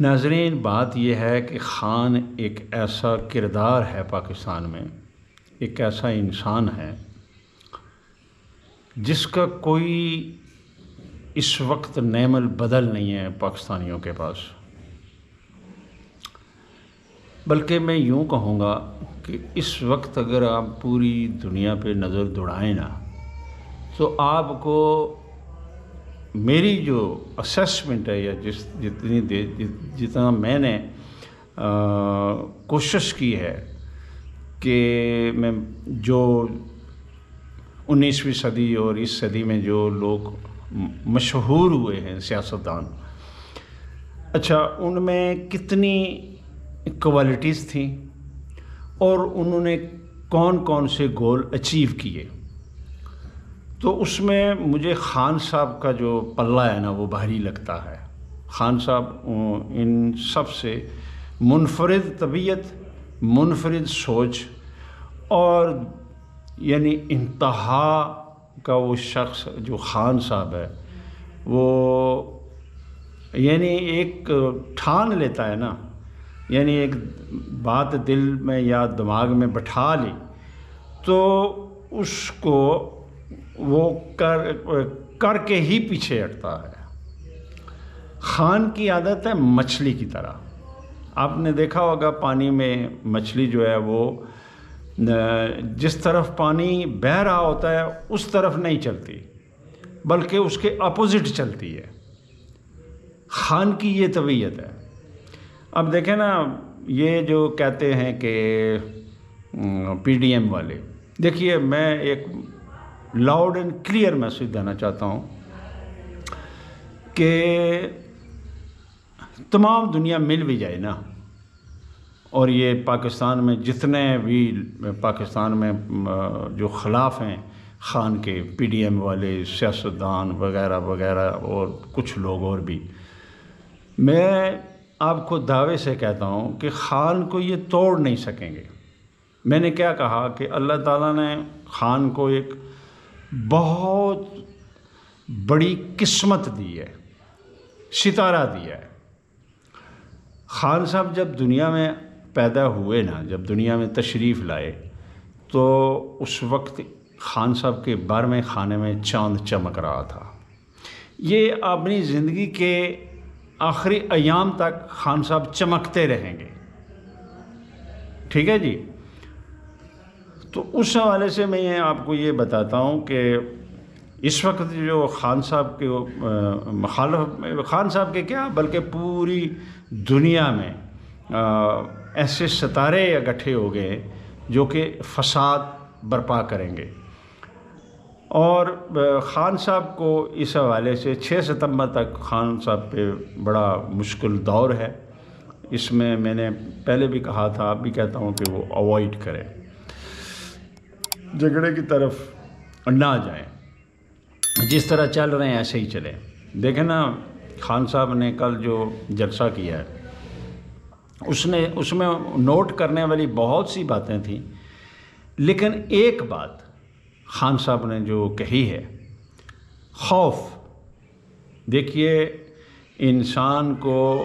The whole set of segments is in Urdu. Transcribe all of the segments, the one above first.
ناظرین، بات یہ ہے کہ خان ایک ایسا کردار ہے پاکستان میں، ایک ایسا انسان ہے جس کا کوئی اس وقت نعم البدل نہیں ہے پاکستانیوں کے پاس، بلکہ میں یوں کہوں گا کہ اس وقت اگر آپ پوری دنیا پہ نظر دوڑائیں نا تو آپ کو میری جو اسیسمنٹ ہے یا جتنا میں نے کوشش کی ہے کہ میں جو 19ویں صدی اور اس صدی میں جو لوگ مشہور ہوئے ہیں سیاستدان، اچھا ان میں کتنی کوالٹیز تھیں اور انہوں نے کون کون سے گول اچیو کیے، تو اس میں مجھے خان صاحب کا جو پلہ ہے نا وہ بھاری لگتا ہے۔ خان صاحب ان سب سے منفرد طبیعت، منفرد سوچ اور یعنی انتہا کا وہ شخص جو خان صاحب ہے، وہ یعنی ایک ٹھان لیتا ہے نا، یعنی ایک بات دل میں یا دماغ میں بٹھا لی تو اس کو وہ کر کے ہی پیچھے ہٹتا ہے۔ خان کی عادت ہے مچھلی کی طرح، آپ نے دیکھا ہوگا پانی میں مچھلی جو ہے وہ جس طرف پانی بہہ رہا ہوتا ہے اس طرف نہیں چلتی بلکہ اس کے اپوزٹ چلتی ہے۔ خان کی یہ طبیعت ہے۔ اب دیکھیں نا، یہ جو کہتے ہیں کہ پی ڈی ایم والے، دیکھیے میں ایک لاؤڈ اینڈ کلیئر میسج دینا چاہتا ہوں کہ تمام دنیا مل بھی جائے نا، اور یہ پاکستان میں جتنے بھی پاکستان میں جو خلاف ہیں خان کے، پی ڈی ایم والے، سیاستدان وغیرہ وغیرہ اور کچھ لوگ اور بھی، میں آپ کو دعوے سے کہتا ہوں کہ خان کو یہ توڑ نہیں سکیں گے۔ میں نے کیا کہا کہ اللہ تعالیٰ نے خان کو ایک بہت بڑی قسمت دی ہے، ستارہ دیا ہے۔ خان صاحب جب دنیا میں پیدا ہوئے نا، جب دنیا میں تشریف لائے تو اس وقت خان صاحب کے 12ویں خانے میں چاند چمک رہا تھا۔ یہ اپنی زندگی کے آخری ایام تک خان صاحب چمکتے رہیں گے، ٹھیک ہے جی۔ تو اس حوالے سے میں آپ کو یہ بتاتا ہوں کہ اس وقت جو خان صاحب کے مخالف، خان صاحب کے کیا بلکہ پوری دنیا میں ایسے ستارے اکٹھے ہو گئے جو کہ فساد برپا کریں گے، اور خان صاحب کو اس حوالے سے 6 ستمبر تک خان صاحب پہ بڑا مشکل دور ہے۔ اس میں نے پہلے بھی کہا تھا، اب بھی کہتا ہوں کہ وہ اوائڈ کریں، جھگڑے کی طرف نہ جائیں، جس طرح چل رہے ہیں ایسے ہی چلیں۔ دیکھیں نا، خان صاحب نے کل جو جلسہ کیا ہے اس میں نوٹ کرنے والی بہت سی باتیں تھیں، لیکن ایک بات خان صاحب نے جو کہی ہے، خوف۔ دیکھیے، انسان کو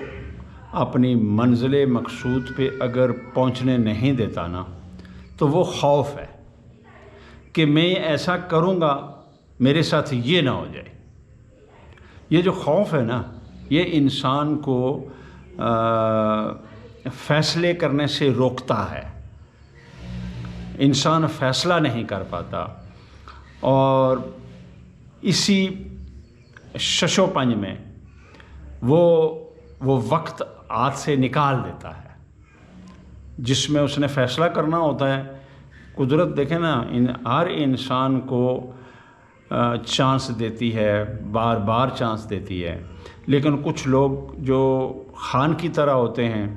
اپنی منزل مقصود پہ اگر پہنچنے نہیں دیتا نا تو وہ خوف ہے کہ میں ایسا کروں گا میرے ساتھ یہ نہ ہو جائے۔ یہ جو خوف ہے نا، یہ انسان کو فیصلے کرنے سے روکتا ہے، انسان فیصلہ نہیں کر پاتا، اور اسی شش و پنج میں وہ وقت ہاتھ سے نکال دیتا ہے جس میں اس نے فیصلہ کرنا ہوتا ہے۔ قدرت دیکھیں نا، ہر انسان کو چانس دیتی ہے، بار بار چانس دیتی ہے، لیکن کچھ لوگ جو خان کی طرح ہوتے ہیں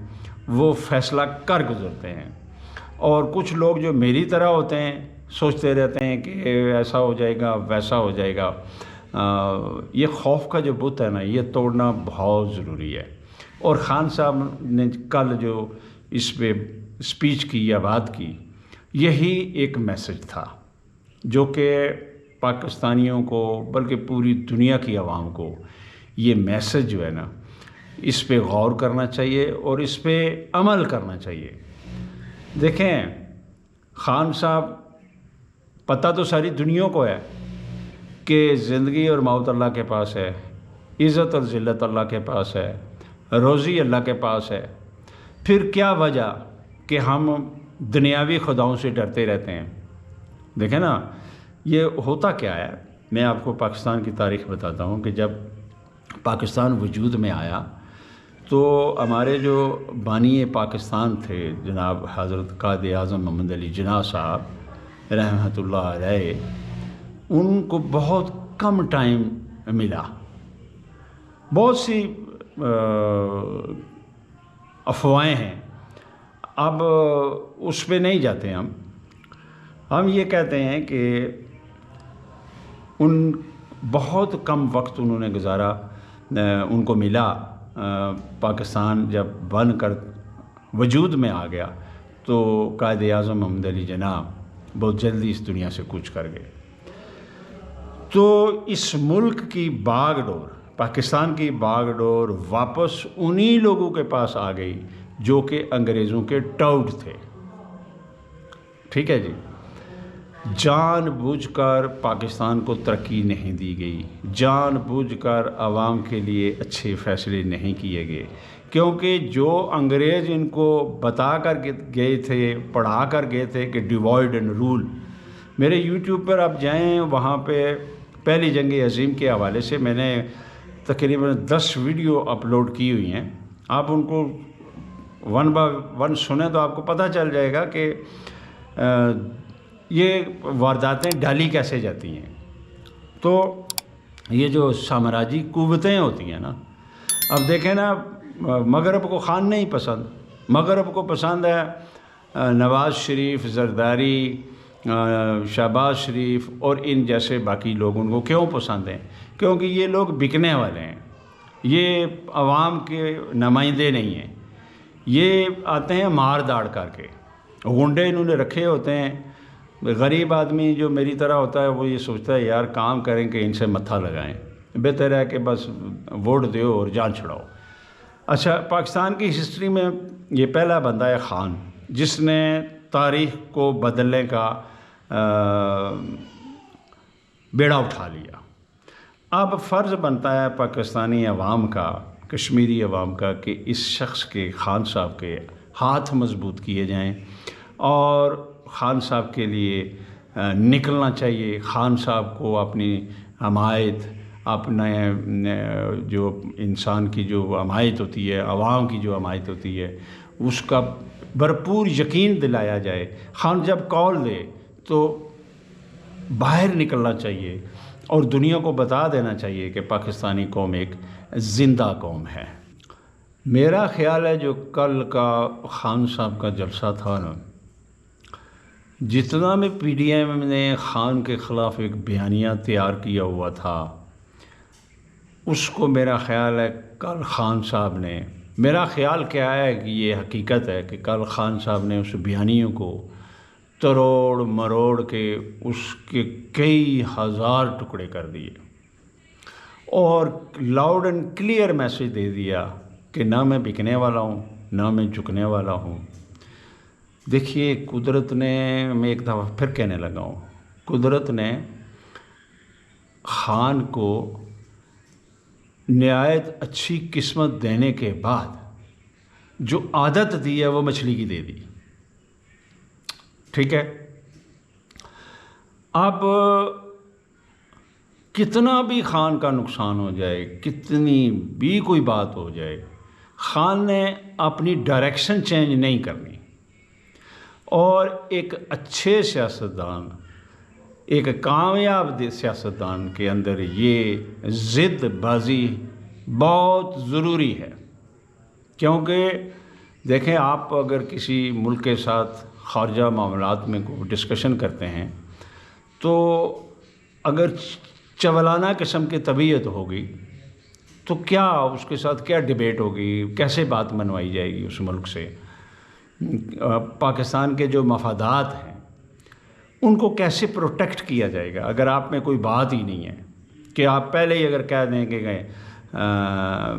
وہ فیصلہ کر گزرتے ہیں، اور کچھ لوگ جو میری طرح ہوتے ہیں سوچتے رہتے ہیں کہ ایسا ہو جائے گا، ویسا ہو جائے گا۔ یہ خوف کا جو بت ہے نا، یہ توڑنا بہت ضروری ہے۔ اور خان صاحب نے کل جو اس پہ اسپیچ کی یا بات کی، یہی ایک میسج تھا جو کہ پاکستانیوں کو بلکہ پوری دنیا کی عوام کو یہ میسج جو ہے نا اس پہ غور کرنا چاہیے اور اس پہ عمل کرنا چاہیے۔ دیکھیں خان صاحب، پتہ تو ساری دنیا کو ہے کہ زندگی اور موت اللہ کے پاس ہے، عزت اور ذلت اللہ کے پاس ہے، روزی اللہ کے پاس ہے، پھر کیا وجہ کہ ہم دنیاوی خداؤں سے ڈرتے رہتے ہیں؟ دیکھیں نا، یہ ہوتا کیا ہے، میں آپ کو پاکستان کی تاریخ بتاتا ہوں کہ جب پاکستان وجود میں آیا تو ہمارے جو بانی پاکستان تھے جناب حضرت قائد اعظم محمد علی جناح صاحب رحمۃ اللہ علیہ، ان کو بہت کم ٹائم ملا۔ بہت سی افواہیں ہیں، اب اس پہ نہیں جاتے ہم یہ کہتے ہیں کہ ان بہت کم وقت انہوں نے گزارا، ان کو ملا۔ پاکستان جب بن کر وجود میں آ گیا تو قائد اعظم محمد علی جناح بہت جلدی اس دنیا سے کوچ کر گئے۔ تو اس ملک کی باغ ڈور، پاکستان کی باغ ڈور واپس انہی لوگوں کے پاس آ گئی جو کہ انگریزوں کے ٹاؤٹ تھے۔ ٹھیک ہے جی، جان بوجھ کر پاکستان کو ترقی نہیں دی گئی، جان بوجھ کر عوام کے لیے اچھے فیصلے نہیں کیے گئے، کیونکہ جو انگریز ان کو بتا کر گئے تھے، پڑھا کر گئے تھے کہ ڈیوائڈ اینڈ رول۔ میرے یوٹیوب پر آپ جائیں، وہاں پہ پہلی جنگ عظیم کے حوالے سے میں نے تقریباً 10 ویڈیو اپلوڈ کی ہوئی ہیں، آپ ان کو ون بائی ون سنیں تو آپ کو پتہ چل جائے گا کہ یہ وارداتیں ڈالی کیسے جاتی ہیں۔ تو یہ جو سامراجی قوتیں ہوتی ہیں نا، اب دیکھیں نا، مغرب کو خان نہیں پسند، مغرب کو پسند ہے نواز شریف، زرداری، شہباز شریف اور ان جیسے باقی لوگ۔ ان کو کیوں پسند ہیں؟ کیونکہ یہ لوگ بکنے والے ہیں، یہ عوام کے نمائندے نہیں ہیں، یہ آتے ہیں مار داڑ کر کے، غنڈے انہوں نے رکھے ہوتے ہیں۔ غریب آدمی جو میری طرح ہوتا ہے وہ یہ سوچتا ہے یار کام کریں کہ ان سے متھا لگائیں، بہتر ہے کہ بس ووٹ دیو اور جان چھڑاؤ۔ اچھا، پاکستان کی ہسٹری میں یہ پہلا بندہ ہے خان جس نے تاریخ کو بدلنے کا بیڑا اٹھا لیا۔ اب فرض بنتا ہے پاکستانی عوام کا، کشمیری عوام کا، کہ اس شخص کے، خان صاحب کے ہاتھ مضبوط کیے جائیں اور خان صاحب کے لیے نکلنا چاہیے۔ خان صاحب کو اپنی حمایت، اپنے جو انسان کی جو حمایت ہوتی ہے، عوام کی جو حمایت ہوتی ہے، اس کا بھرپور یقین دلایا جائے۔ خان جب کال دے تو باہر نکلنا چاہیے اور دنیا کو بتا دینا چاہیے کہ پاکستانی قوم ایک زندہ قوم ہے۔ میرا خیال ہے جو کل کا خان صاحب کا جلسہ تھا نا، جتنا میں پی ڈی ایم نے خان کے خلاف ایک بیانیہ تیار کیا ہوا تھا، اس کو میرا خیال ہے کل خان صاحب نے، میرا خیال کیا ہے کہ یہ حقیقت ہے کہ کل خان صاحب نے اس بیانیوں کو تروڑ مروڑ کے اس کے کئی ہزار ٹکڑے کر دیے اور لاؤڈ اینڈ کلیئر میسج دے دیا کہ نہ میں بکنے والا ہوں، نہ میں جھکنے والا ہوں۔ دیکھیے قدرت نے، میں ایک دفعہ پھر کہنے لگا ہوں، قدرت نے خان کو نہایت اچھی قسمت دینے کے بعد جو عادت دی ہے وہ مچھلی کی دے دی۔ ٹھیک ہے، اب کتنا بھی خان کا نقصان ہو جائے، کتنی بھی کوئی بات ہو جائے، خان نے اپنی ڈائریکشن چینج نہیں کرنی۔ اور ایک اچھے سیاستدان، ایک کامیاب سیاستدان کے اندر یہ ضد بازی بہت ضروری ہے، کیونکہ دیکھیں آپ اگر کسی ملک کے ساتھ خارجہ معاملات میں کوئی ڈسکشن کرتے ہیں تو اگر چولانہ قسم کی طبیعت ہوگی تو کیا اس کے ساتھ کیا ڈیبیٹ ہوگی، کیسے بات منوائی جائے گی اس ملک سے؟ پاکستان کے جو مفادات ہیں ان کو کیسے پروٹیکٹ کیا جائے گا اگر آپ میں کوئی بات ہی نہیں ہے؟ کہ آپ پہلے ہی اگر کہہ دیں کہ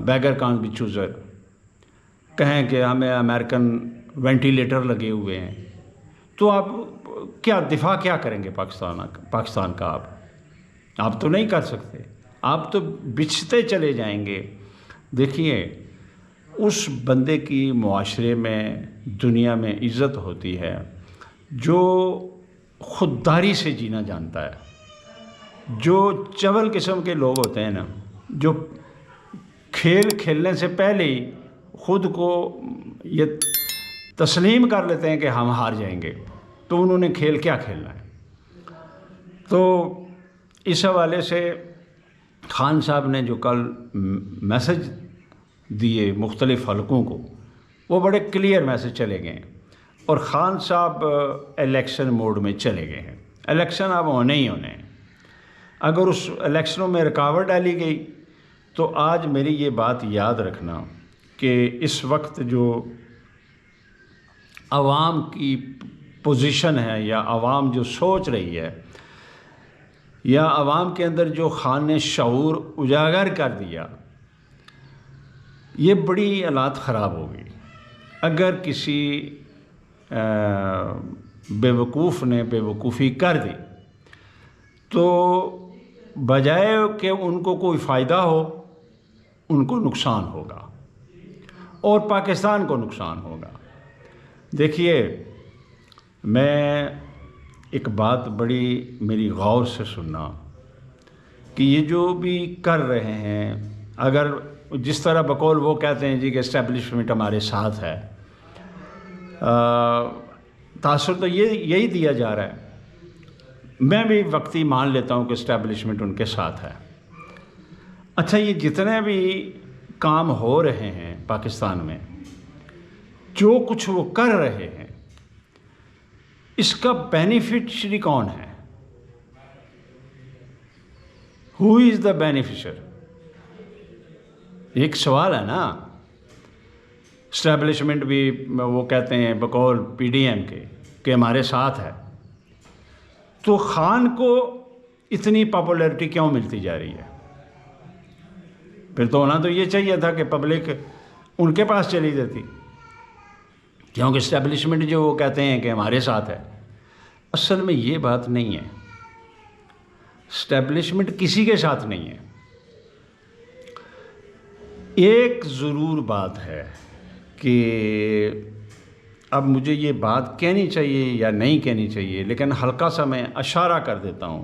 بیگر کانٹ بی چوزر، کہیں کہ ہمیں امریکن وینٹیلیٹر لگے ہوئے ہیں، تو آپ کیا دفاع کیا کریں گے پاکستان کا؟ آپ تو نہیں کر سکتے، آپ تو بچھتے چلے جائیں گے۔ دیکھیے، اس بندے کی معاشرے میں، دنیا میں عزت ہوتی ہے جو خودداری سے جینا جانتا ہے۔ جو چول قسم کے لوگ ہوتے ہیں نا، جو کھیل کھیلنے سے پہلے ہی خود کو یہ تسلیم کر لیتے ہیں کہ ہم ہار جائیں گے، تو انہوں نے کھیل کیا کھیلنا ہے؟ تو اس حوالے سے خان صاحب نے جو کل میسج دیے مختلف حلقوں کو، وہ بڑے کلیئر میسج چلے گئے ہیں، اور خان صاحب الیکشن موڈ میں چلے گئے ہیں۔ الیکشن اب ہونے ہی ہونے ہیں۔ اگر اس الیکشنوں میں رکاوٹ ڈالی گئی تو آج میری یہ بات یاد رکھنا کہ اس وقت جو عوام کی پوزیشن ہے، یا عوام جو سوچ رہی ہے، یا عوام کے اندر جو خان نے شعور اجاگر کر دیا، یہ بڑی حالات خراب ہو گئی۔ اگر کسی بیوقوف نے بیوقوفی کر دی تو بجائے کہ ان کو کوئی فائدہ ہو، ان کو نقصان ہوگا، اور پاکستان کو نقصان ہوگا۔ دیکھیے، میں ایک بات بڑی میری غور سے سننا کہ یہ جو بھی کر رہے ہیں، اگر جس طرح بقول وہ کہتے ہیں جی کہ اسٹیبلشمنٹ ہمارے ساتھ ہے، تاثر تو یہی دیا جا رہا ہے۔ میں بھی وقتی مان لیتا ہوں کہ اسٹیبلشمنٹ ان کے ساتھ ہے۔ اچھا، یہ جتنے بھی کام ہو رہے ہیں پاکستان میں، جو کچھ وہ کر رہے ہیں، اس کا بینیفیشری کون ہے؟ ہو از دا بینیفیشر؟ ایک سوال ہے نا۔ اسٹیبلشمنٹ بھی وہ کہتے ہیں بقول پی ڈی ایم کے کہ ہمارے ساتھ ہے، تو خان کو اتنی پاپولیرٹی کیوں ملتی جا رہی ہے؟ پھر تو ہونا تو یہ چاہیے تھا کہ پبلک ان کے پاس چلی جاتی، کیونکہ اسٹیبلشمنٹ جو وہ کہتے ہیں کہ ہمارے ساتھ ہے، اصل میں یہ بات نہیں ہے۔ اسٹیبلشمنٹ کسی کے ساتھ نہیں ہے۔ ایک ضرور بات ہے کہ اب مجھے یہ بات کہنی چاہیے یا نہیں کہنی چاہیے، لیکن ہلکا سا میں اشارہ کر دیتا ہوں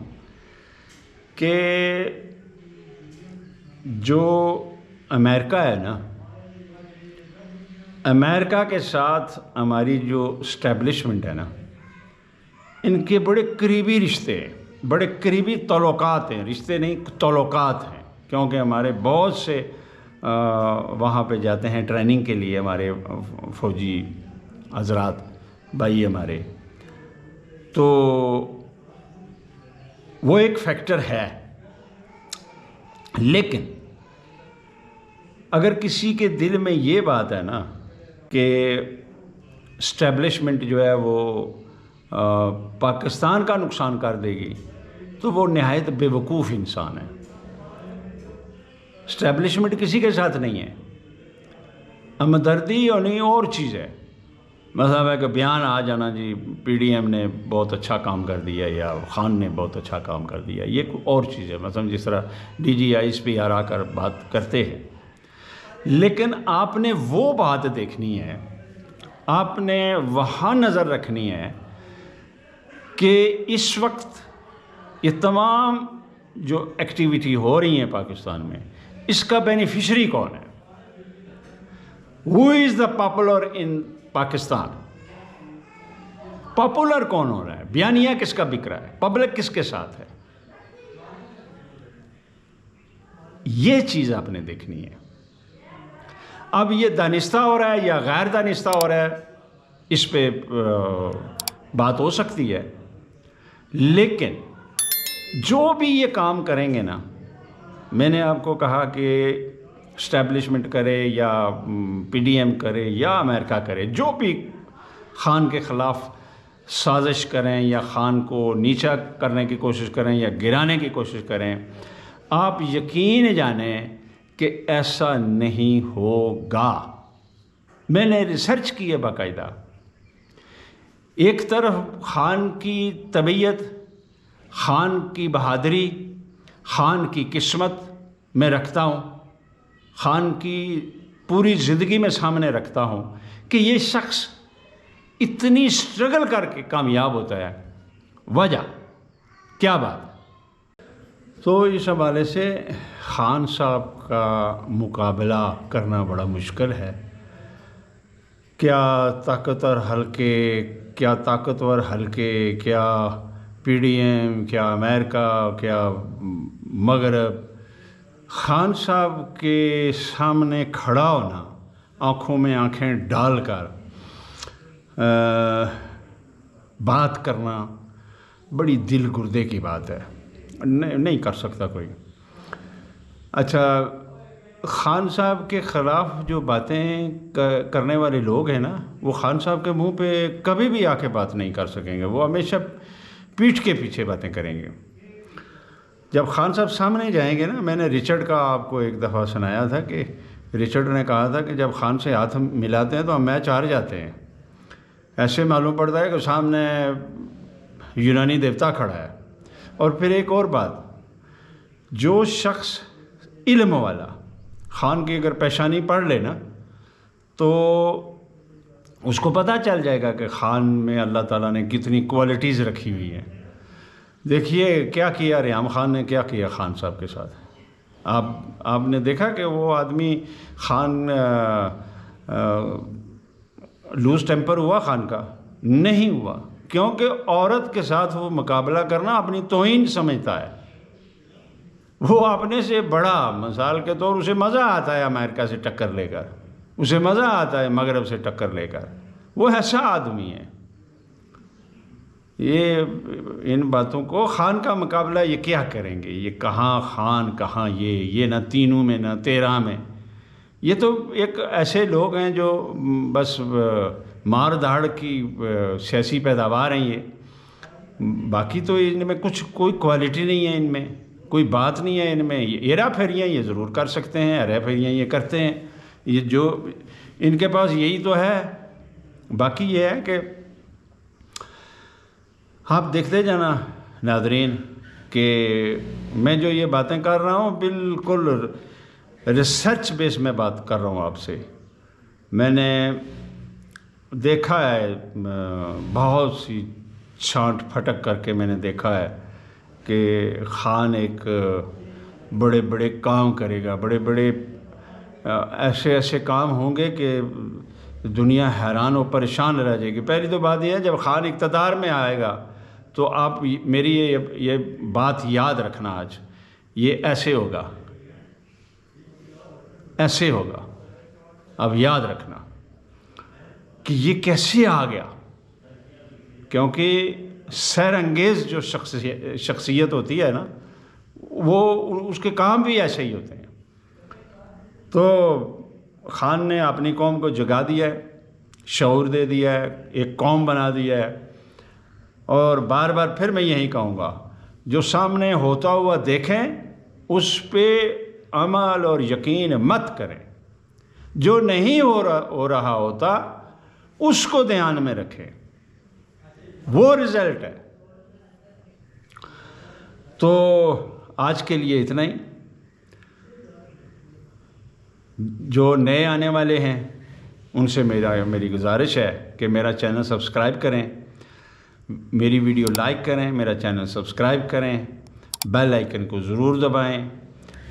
کہ جو امریکہ ہے نا، امریکہ کے ساتھ ہماری جو اسٹیبلشمنٹ ہے نا، ان کے بڑے قریبی رشتے ہیں، بڑے قریبی تعلقات ہیں، رشتے نہیں تعلقات ہیں، کیونکہ ہمارے بہت سے وہاں پہ جاتے ہیں ٹریننگ کے لیے، ہمارے فوجی حضرات بھائی ہمارے، تو وہ ایک فیکٹر ہے۔ لیکن اگر کسی کے دل میں یہ بات ہے نا کہ اسٹیبلشمنٹ جو ہے وہ پاکستان کا نقصان کر دے گی، تو وہ نہایت بے وقوف انسان ہے۔ اسٹیبلشمنٹ کسی کے ساتھ نہیں ہے، ہمدردی اور نہیں اور چیز ہے۔ مطلب ہے کہ بیان آ جانا جی پی ڈی ایم نے بہت اچھا کام کر دیا یا خان نے بہت اچھا کام کر دیا، یہ کوئی اور چیز ہے۔ مثلا جس طرح D G I S P R آ کر بات کرتے ہیں، لیکن آپ نے وہ بات دیکھنی ہے، آپ نے وہاں نظر رکھنی ہے کہ اس وقت یہ تمام جو ایکٹیویٹی ہو رہی ہیں پاکستان میں، اس کا بینیفیشری کون ہے؟ ہو از the popular in Pakistan? Popular کون ہو رہا ہے؟ بیانیہ کس کا بک رہا ہے؟ پبلک کس کے ساتھ ہے؟ یہ چیز آپ نے دیکھنی ہے۔ اب یہ دانستہ ہو رہا ہے یا غیر دانستہ ہو رہا ہے، اس پہ بات ہو سکتی ہے، لیکن جو بھی یہ کام کریں گے نا، میں نے آپ کو کہا کہ اسٹیبلشمنٹ کرے یا پی ڈی ایم کرے یا امریکہ کرے، جو بھی خان کے خلاف سازش کریں یا خان کو نیچا کرنے کی کوشش کریں یا گرانے کی کوشش کریں، آپ یقین جانیں کہ ایسا نہیں ہوگا۔ میں نے ریسرچ کی ہے باقاعدہ۔ ایک طرف خان کی طبیعت، خان کی بہادری، خان کی قسمت میں رکھتا ہوں، خان کی پوری زندگی میں سامنے رکھتا ہوں کہ یہ شخص اتنی اسٹرگل کر کے کامیاب ہوتا ہے، وجہ کیا بات؟ تو اس حوالے سے خان صاحب کا مقابلہ کرنا بڑا مشکل ہے۔ کیا طاقتور حلقے، کیا پی ڈی ایم، کیا امریکہ، کیا مغرب، خان صاحب کے سامنے کھڑا ہونا، آنکھوں میں آنکھیں ڈال کر بات کرنا بڑی دل گردے کی بات ہے، نہیں کر سکتا کوئی۔ اچھا، خان صاحب کے خلاف جو باتیں کرنے والے لوگ ہیں نا، وہ خان صاحب کے منہ پہ کبھی بھی آ کے بات نہیں کر سکیں گے، وہ ہمیشہ پیٹھ کے پیچھے باتیں کریں گے۔ جب خان صاحب سامنے جائیں گے نا، میں نے رچرڈ کا آپ کو ایک دفعہ سنایا تھا کہ رچرڈ نے کہا تھا کہ جب خان سے ہاتھ ملاتے ہیں تو ہم میچ ہار جاتے ہیں، ایسے معلوم پڑتا ہے کہ سامنے یونانی دیوتا کھڑا ہے۔ اور پھر ایک اور بات، جو شخص علم والا خان کی اگر پیشانی پڑھ لے نا تو اس کو پتہ چل جائے گا کہ خان میں اللہ تعالیٰ نے کتنی کوالٹیز رکھی ہوئی ہیں۔ دیکھیے کیا کیا ریحام خان نے، کیا کیا خان صاحب کے ساتھ۔ آپ نے دیکھا کہ وہ آدمی خان لوز ٹیمپر ہوا خان کا؟ نہیں ہوا، کیونکہ عورت کے ساتھ وہ مقابلہ کرنا اپنی توہین سمجھتا ہے۔ وہ اپنے سے بڑا، مثال کے طور اسے مزہ آتا ہے امریکہ سے ٹکر لے کر، اسے مزہ آتا ہے مغرب سے ٹکر لے کر، وہ ایسا آدمی ہے۔ یہ ان باتوں کو، خان کا مقابلہ یہ کیا کریں گے، یہ کہاں خان کہاں یہ نہ تینوں میں نہ 13 میں۔ یہ تو ایک ایسے لوگ ہیں جو بس مار دھاڑ کی سیاسی پیداوار ہیں یہ، باقی تو ان میں کوئی کوالٹی نہیں ہے، ان میں کوئی بات نہیں ہے، ان میں ہیرا پھیریاں یہ ضرور کر سکتے ہیں، ہیرا پھیریاں یہ کرتے ہیں، یہ جو ان کے پاس یہی تو ہے۔ باقی یہ ہے کہ آپ دیکھتے جانا ناظرین کہ میں جو یہ باتیں کر رہا ہوں بالکل ریسرچ بیس میں بات کر رہا ہوں آپ سے۔ میں نے دیکھا ہے، بہت سی چھانٹ پھٹک کر کے میں نے دیکھا ہے کہ خان ایک بڑے بڑے کام کرے گا، بڑے بڑے ایسے کام ہوں گے کہ دنیا حیران و پریشان رہ جائے گی۔ پہلی تو بات یہ ہے، جب خان اقتدار میں آئے گا تو آپ میری یہ بات یاد رکھنا، آج یہ ایسے ہوگا، ایسے ہوگا، اب یاد رکھنا کہ یہ کیسے آ گیا، کیونکہ سیر انگیز جو شخصیت ہوتی ہے نا، وہ اس کے کام بھی ایسے ہی ہوتے ہیں۔ تو خان نے اپنی قوم کو جگا دیا ہے، شعور دے دیا ہے، ایک قوم بنا دیا ہے۔ اور بار بار پھر میں یہی کہوں گا، جو سامنے ہوتا ہوا دیکھیں اس پہ عمل اور یقین مت کریں، جو نہیں ہو رہا ہوتا اس کو دھیان میں رکھیں، وہ رزلٹ ہے۔ تو آج کے لیے اتنا ہی۔ جو نئے آنے والے ہیں ان سے میری گزارش ہے کہ میرا چینل سبسکرائب کریں، میری ویڈیو لائک کریں، میرا چینل سبسکرائب کریں، بیل آئیکن کو ضرور دبائیں۔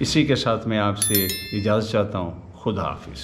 اسی کے ساتھ میں آپ سے اجازت چاہتا ہوں۔ خدا حافظ۔